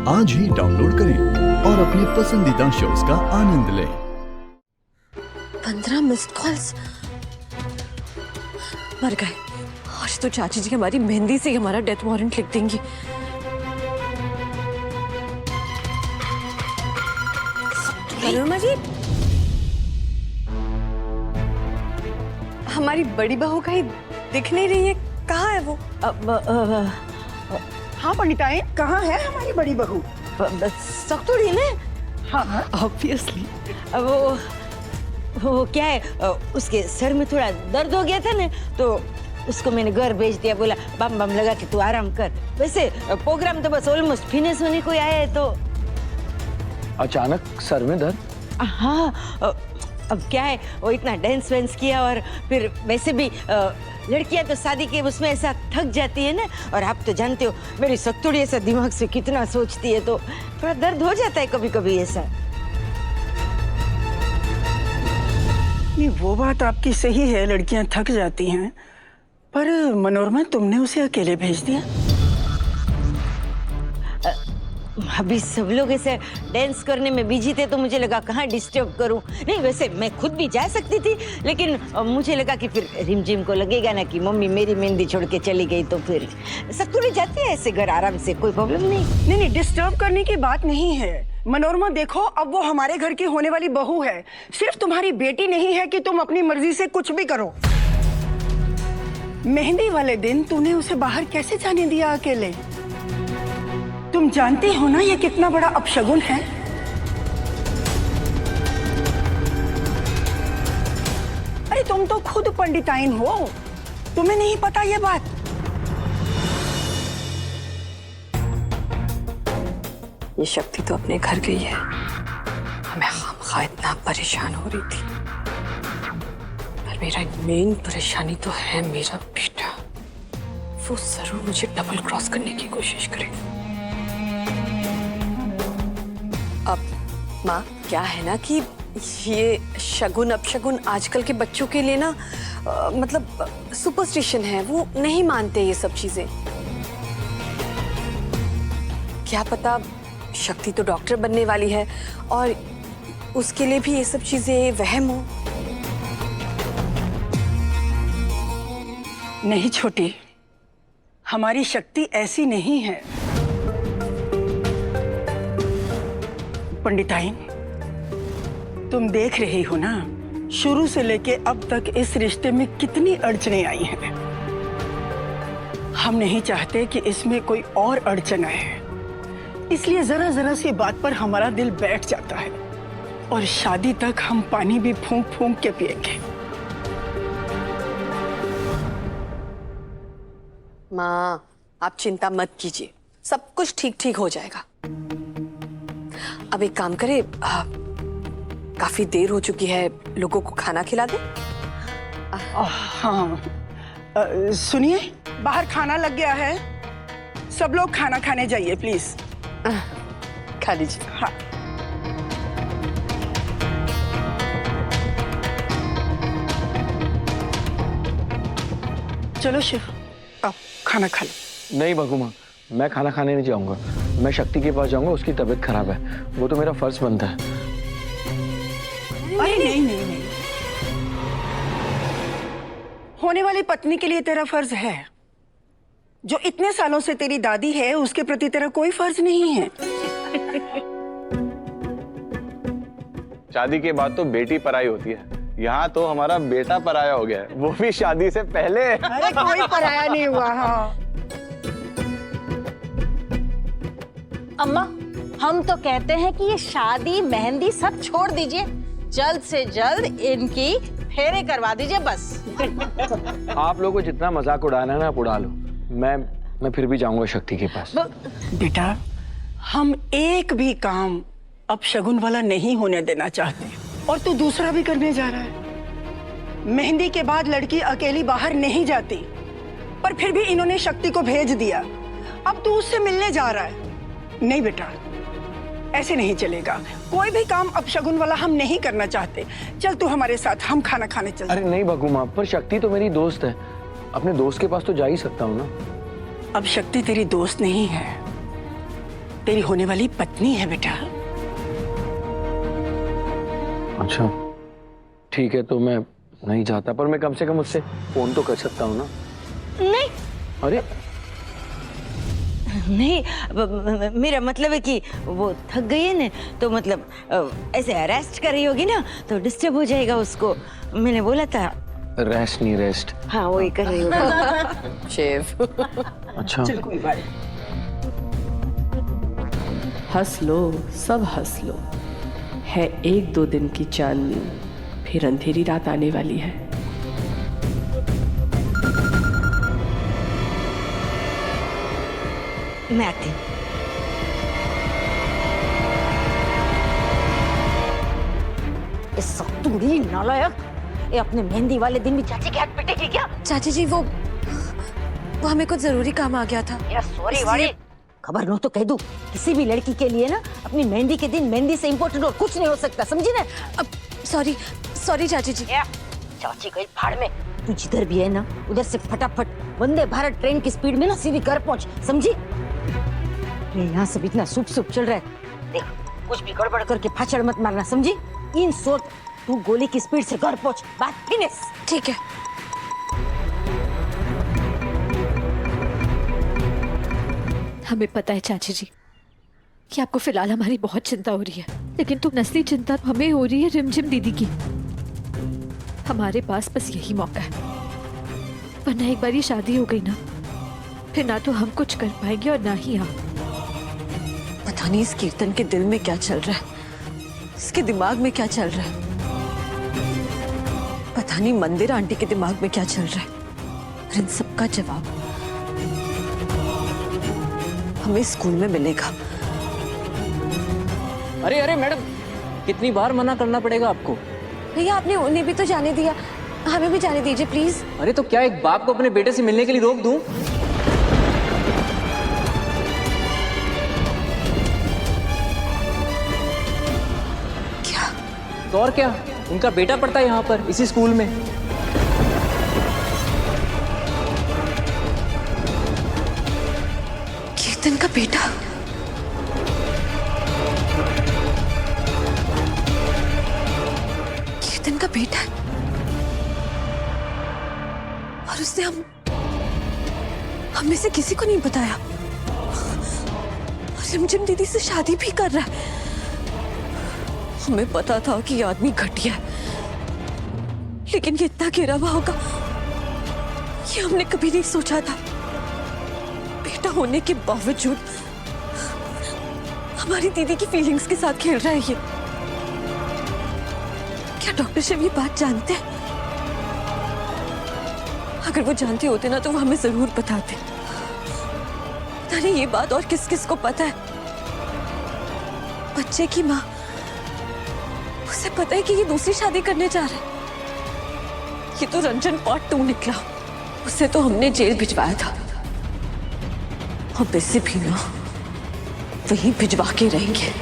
आज ही डाउनलोड करें और अपने पसंदीदा शोज का आनंद लें। 15 मिस्ड कॉल्स, मर गए। आज तो चाची जी हमारी मेहंदी से ही हमारा डेथ वारंट लिख देंगी। मनोरमा जी, हमारी बड़ी बहू कहीं दिख नहीं रही है, कहाँ है वो? हाँ पंडिताएं, कहाँ है हमारी बड़ी बहू? सख्तुड़ी ने? हाँ ऑब्वियसली। वो क्या है, उसके सर में थोड़ा दर्द हो गया था ना, तो उसको मैंने घर भेज दिया। बोला बम बम लगा के तू आराम कर। वैसे प्रोग्राम तो बस ऑलमोस्ट फिनिश होने को आया है। तो अचानक सर में दर्द? हाँ, अब क्या है, वो इतना डांस वांस किया और फिर वैसे भी लड़कियां तो शादी के उसमें ऐसा थक जाती है ना। और आप तो जानते हो मेरी सख्तुड़ी ऐसा दिमाग से कितना सोचती है, तो थोड़ा दर्द हो जाता है कभी कभी ऐसा। नहीं, वो बात आपकी सही है, लड़कियां थक जाती हैं, पर मनोरमा तुमने उसे अकेले भेज दिया। अभी सब लोग ऐसे डांस करने में बिजी थे, तो मुझे लगा कहाँ डिस्टर्ब करूं। नहीं, वैसे मैं खुद भी जा सकती थी, लेकिन मुझे लगा कि फिर रिमझिम को लगेगा ना कि मम्मी मेरी मेहंदी छोड़ के चली गई, तो फिर सख्तुड़ी जाती है ऐसे घर आराम से, कोई प्रॉब्लम नहीं। नहीं, डिस्टर्ब करने की बात नहीं है मनोरमा। देखो, अब वो हमारे घर की होने वाली बहू है, सिर्फ तुम्हारी बेटी नहीं है कि तुम अपनी मर्जी से कुछ भी करो। मेहंदी वाले दिन तूने उसे बाहर कैसे जाने दिया अकेले? तुम जानती हो ना ये कितना बड़ा अपशगुन है। अरे तुम तो खुद पंडिताइन हो, तुम्हें नहीं पता ये बात? ये शक्ति तो अपने घर गई है, मैं खामखा इतना परेशान हो रही थी। पर मेरा मेन परेशानी तो है मेरा बेटा, वो जरूर मुझे डबल क्रॉस करने की कोशिश करेगा। अब माँ, क्या है ना कि ये शगुन अपशगुन आजकल के बच्चों के लिए ना मतलब सुपरस्टिशन है, वो नहीं मानते ये सब चीजें। क्या पता शक्ति तो डॉक्टर बनने वाली है और उसके लिए भी ये सब चीजें वहम हो। नहीं छोटी, हमारी शक्ति ऐसी नहीं है। पंडिताइन, तुम देख रही हो ना, शुरू से लेके अब तक इस रिश्ते में कितनी अड़चनें आई हैं। हम नहीं चाहते कि इसमें कोई और अड़चन आए, इसलिए जरा जरा सी बात पर हमारा दिल बैठ जाता है और शादी तक हम पानी भी फूंक फूंक के पिएंगे। माँ, आप चिंता मत कीजिए, सब कुछ ठीक ठीक हो जाएगा। अब एक काम करे, काफी देर हो चुकी है, लोगों को खाना खिला दे। हाँ, सुनिए, बाहर खाना लग गया है, सब लोग खाना खाने जाइए प्लीज। खा लीजिए। हाँ। चलो शिव, आओ खाना खा लो। नहीं बगू माँ, मैं खाना खाने नहीं जाऊंगा। मैं शक्ति के पास जाऊंगा, उसकी तबीयत खराब है, वो तो मेरा फर्ज बनता है। अरे नहीं नहीं नहीं, होने वाली पत्नी के लिए तेरा फर्ज है। जो इतने सालों से तेरी दादी है, उसके प्रति तेरा कोई फर्ज नहीं है। शादी के बाद तो बेटी पराई होती है, यहाँ तो हमारा बेटा पराया हो गया है, वो भी शादी से पहले। अरे कोई पराया नहीं हुआ। हाँ अम्मा, हम तो कहते हैं कि ये शादी मेहंदी सब छोड़ दीजिए, जल्द से जल्द इनकी फेरे करवा दीजिए बस। आप लोगों को जितना मजाक उड़ाना है ना, आप उड़ा लो। मैं फिर भी जाऊंगा शक्ति के पास। बेटा, हम एक भी काम अपशगुन वाला नहीं होने देना चाहते, और तू दूसरा भी करने जा रहा है। मेहंदी के बाद लड़की अकेली बाहर नहीं जाती, पर फिर भी इन्होंने शक्ति को भेज दिया। अब तू उससे मिलने जा रहा है। नहीं बेटा, ऐसे नहीं चलेगा। कोई भी काम अपशगुन वाला हम नहीं करना चाहते। चल तू हमारे साथ, हम खाना खाने चलते। अरे नहीं बगू माँ, पर शक्ति तो मेरी दोस्त है, अपने दोस्त के पास तो जा ही सकता हूँ ना। अब शक्ति तेरी दोस्त नहीं है, तेरी होने वाली पत्नी है बेटा। अच्छा ठीक है, तो मैं नहीं जाता, पर मैं कम से कम उससे फोन तो कर सकता हूँ ना? नहीं अरे नहीं, मेरा मतलब है कि वो थक गई है ना, तो मतलब ऐसे अरेस्ट कर रही होगी ना, तो डिस्टर्ब हो जाएगा उसको। मैंने बोला था। रेस्ट नहीं, रेस्ट। हाँ वही कर रही होगी। शेफ अच्छा चल कोई बात नहीं। हंस लो, सब हंस लो। है 1-2 दिन की चांदनी, फिर अंधेरी रात आने वाली है। मैं आती हूँ। सत्तूरी नालायक, ये अपने मेहंदी वाले दिन भी चाची के हाथ पिटेगी क्या? चाची जी वो हमें कुछ जरूरी काम आ गया था। यार सॉरी वाड़ी, खबर नो तो कह दूं, किसी भी लड़की के लिए ना अपनी मेहंदी के दिन मेहंदी से इम्पोर्टेंट और कुछ नहीं हो सकता, समझी ना? अब सॉरी सॉरी चाची जी। चाची गई फाड़ में। तू जिधर भी है ना, उधर से फटाफट वंदे भारत ट्रेन की स्पीड में ना सीधी घर पहुंच, समझी? यहाँ सब इतना सुप चल रहा है, देख कुछ भी गड़बड़ करके फाचड़ मत मारना, समझी? इन शॉर्ट तू गोली की स्पीड से घर पहुंच, बात फिनिश। ठीक है। हमें पता है चाची जी कि आपको फिलहाल हमारी बहुत चिंता हो रही है, लेकिन तुम असली चिंता हमें हो रही है रिमझिम दीदी की। हमारे पास बस यही मौका है, वरना एक बार ये शादी हो गई ना, फिर ना तो हम कुछ कर पाएंगे और ना ही आप। पता नहीं इस कीर्तन के दिल में क्या चल रहा है, इसके दिमाग में क्या चल रहा है, पता नहीं मंदिर आंटी के दिमाग में क्या चल रहा है। और इन सबका जवाब हमें स्कूल में मिलेगा। अरे अरे मैडम, कितनी बार मना करना पड़ेगा आपको? भैया आपने उन्हें भी तो जाने दिया, हमें भी जाने दीजिए प्लीज। अरे तो क्या एक बाप को अपने बेटे से मिलने के लिए रोक दूं? क्या? तो और क्या, उनका बेटा पढ़ता है यहाँ पर इसी स्कूल में। कीर्तन का बेटा? कीर्तन का बेटा है और उसने हम में से किसी को नहीं बताया। रिमझिम दीदी से शादी भी कर रहा है। हमें पता था कि ये आदमी घटिया है, लेकिन ये इतना गिरा हुआ होगा ये हमने कभी नहीं सोचा था। बेटा होने के बावजूद हमारी दीदी की फीलिंग्स के साथ खेल रहा है ये। क्या डॉक्टर शिव ये बात जानते हैं? अगर वो जानते होते ना तो वो हमें जरूर बताते। पता नहीं ये बात और किस किस को पता है। बच्चे की माँ, उसे पता है कि ये दूसरी शादी करने जा रहा है। ये तो रंजन पार्ट 2 निकला। उसे तो हमने जेल भिजवाया था, और वैसे भी ना वहीं भिजवा के रहेंगे।